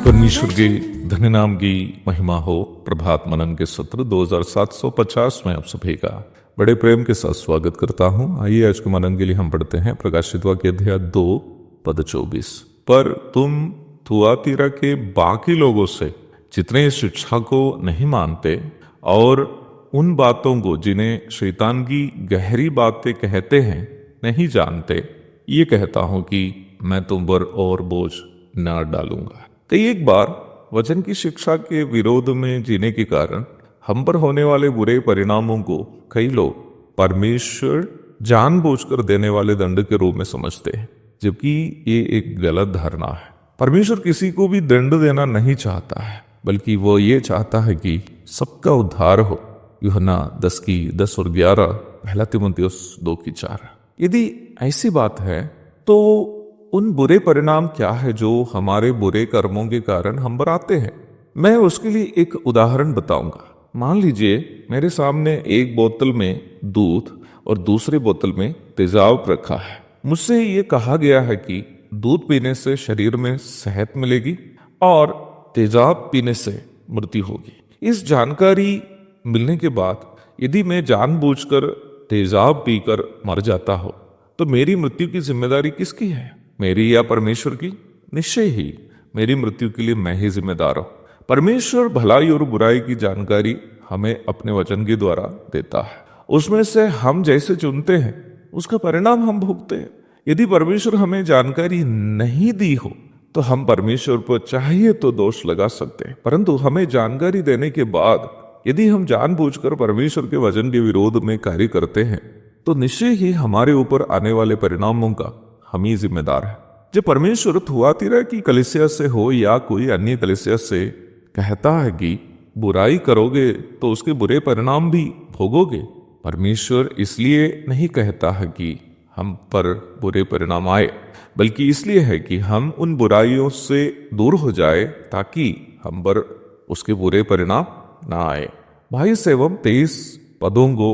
परमेश्वर के धन्य नाम की महिमा हो। प्रभात मनन के सत्र 2750 में आप सभी का बड़े प्रेम के साथ स्वागत करता हूं। आइए आज के मनन के लिए हम पढ़ते हैं प्रकाशित वाक्य अध्याय 2 पद 24। पर तुम थुआतीरा के बाकी लोगों से जितने इस शिक्षा को नहीं मानते और उन बातों को जिन्हें शैतान की गहरी बातें कहते हैं नहीं जानते, ये कहता हूं कि मैं तुम पर और बोझ न डालूंगा। कई एक बार वचन की शिक्षा के विरोध में जीने के कारण हम पर होने वाले बुरे परिणामों को कई लोग परमेश्वर जानबूझकर देने वाले दंड के रूप में समझते हैं, जबकि ये एक गलत धारणा है। परमेश्वर किसी को भी दंड देना नहीं चाहता है, बल्कि वो ये चाहता है कि सबका उद्धार हो। यूहन्ना 10:10 और 11, पहला तीमुथियुस 2:4। यदि ऐसी बात है तो उन बुरे परिणाम क्या है जो हमारे बुरे कर्मों के कारण हम पर आते हैं। मैं उसके लिए एक उदाहरण बताऊंगा। मान लीजिए मेरे सामने एक बोतल में दूध और दूसरी बोतल में तेजाब रखा है। मुझसे ये कहा गया है कि दूध पीने से शरीर में सेहत मिलेगी और तेजाब पीने से मृत्यु होगी। इस जानकारी मिलने के बाद यदि मैं जानबूझकर तेजाब पीकर मर जाता हो तो मेरी मृत्यु की जिम्मेदारी किसकी है, मेरी या परमेश्वर की? निश्चय ही मेरी मृत्यु के लिए मैं ही जिम्मेदार हूं। परमेश्वर भलाई और बुराई की जानकारी हमें अपने वचन के द्वारा देता है। उसमें से हम जैसे चुनते हैं उसका परिणाम हम भुगतते हैं। यदि परमेश्वर हमें जानकारी नहीं दी हो तो हम परमेश्वर पर चाहिए तो दोष लगा सकते हैं, परंतु हमें जानकारी देने के बाद यदि हम जानबूझकर परमेश्वर के वचन के विरोध में कार्य करते हैं तो निश्चय ही हमारे ऊपर आने वाले परिणामों का हम ही जिम्मेदार है। जब परमेश्वर थुआतीरा की कलीसिया से हो या कोई अन्य कलीसिया से कहता है कि बुराई करोगे तो उसके बुरे परिणाम भी भोगोगे, परमेश्वर इसलिए नहीं कहता है कि हम पर बुरे परिणाम आए, बल्कि इसलिए है कि हम उन बुराइयों से दूर हो जाए ताकि हम पर उसके बुरे परिणाम ना आए। 22 एवं 23 पदों को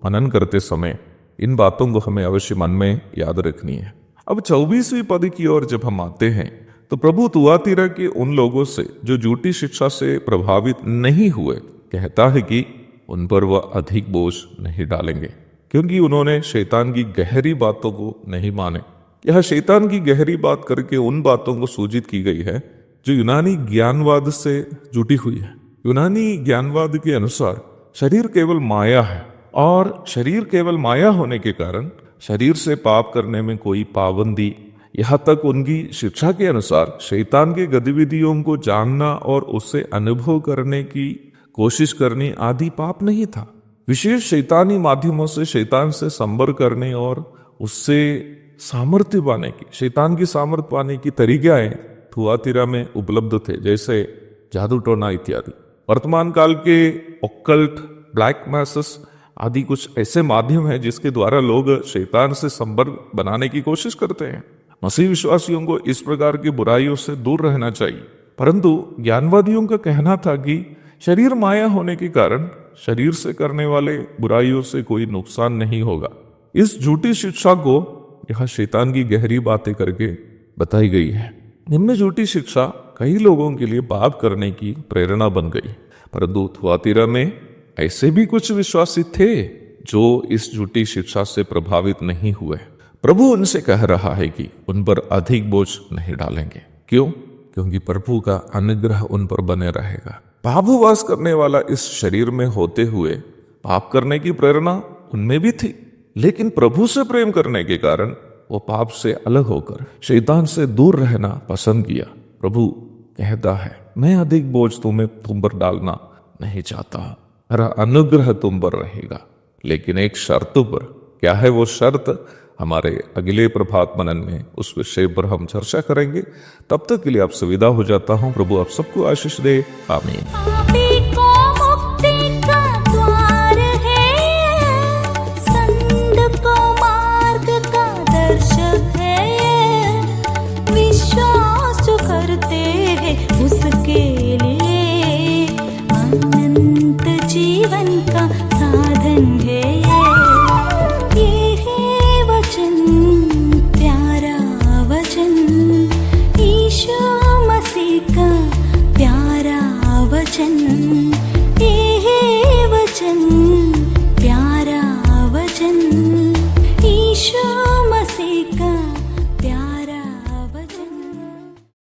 मनन करते समय इन बातों को हमें अवश्य मन में याद रखनी है। अब 24वीं पद की ओर जब हम आते हैं तो प्रभु थुआतीरा के उन लोगों से जो झूठी शिक्षा से प्रभावित नहीं हुए कहता है कि उन पर वह अधिक बोझ नहीं डालेंगे, क्योंकि उन्होंने शैतान की गहरी बातों को नहीं माने। यह शैतान की गहरी बात करके उन बातों को सूचित की गई है जो यूनानी ज्ञानवाद से जुटी हुई है। यूनानी ज्ञानवाद के अनुसार शरीर केवल माया है और शरीर केवल माया होने के कारण शरीर से पाप करने में कोई पाबंदी, यहाँ तक उनकी शिक्षा के अनुसार शैतान के गतिविधियों को जानना और उससे अनुभव करने की कोशिश करनी आदि पाप नहीं था। विशेष शैतानी माध्यमों से शैतान से संपर्क करने और उससे सामर्थ्य पाने की, शैतान की सामर्थ्य पाने की तरीके थुआतीरा में उपलब्ध थे, जैसे जादू टोना इत्यादि। वर्तमान काल के ऑकल्ट, ब्लैक मैसेस आदि कुछ ऐसे माध्यम हैं जिसके द्वारा लोग शैतान से संपर्क बनाने की कोशिश करते हैं। मसीह विश्वासियों को इस प्रकार की बुराइयों से दूर रहना चाहिए, परंतु ज्ञानवादियों का कहना था कि शरीर माया होने के कारण शरीर से करने वाले बुराइयों से कोई नुकसान नहीं होगा। इस झूठी शिक्षा को यह शैतान की गहरी बातें करके बताई गई है। निम्न झूठी शिक्षा कई लोगों के लिए पाप करने की प्रेरणा बन गई, परंतु थुआतीरा में ऐसे भी कुछ विश्वासी थे जो इस झूठी शिक्षा से प्रभावित नहीं हुए। प्रभु उनसे कह रहा है कि उन पर अधिक बोझ नहीं डालेंगे। क्यों? क्योंकि प्रभु का अनुग्रह उन पर बने रहेगा। पापवास करने वाला इस शरीर में होते हुए पाप करने की प्रेरणा उनमें भी थी, लेकिन प्रभु से प्रेम करने के कारण वो पाप से अलग होकर शैतान से दूर रहना पसंद किया। प्रभु कहता है, मैं अधिक बोझ तुम पर डालना नहीं चाहता, मेरा अनुग्रह तुम पर रहेगा, लेकिन एक शर्त पर। क्या है वो शर्त? हमारे अगले प्रभात मनन में उस विषय पर हम चर्चा करेंगे। तब तक के लिए आपसे विदा हो जाता हूं। प्रभु आप सबको आशीष दे। आमीन।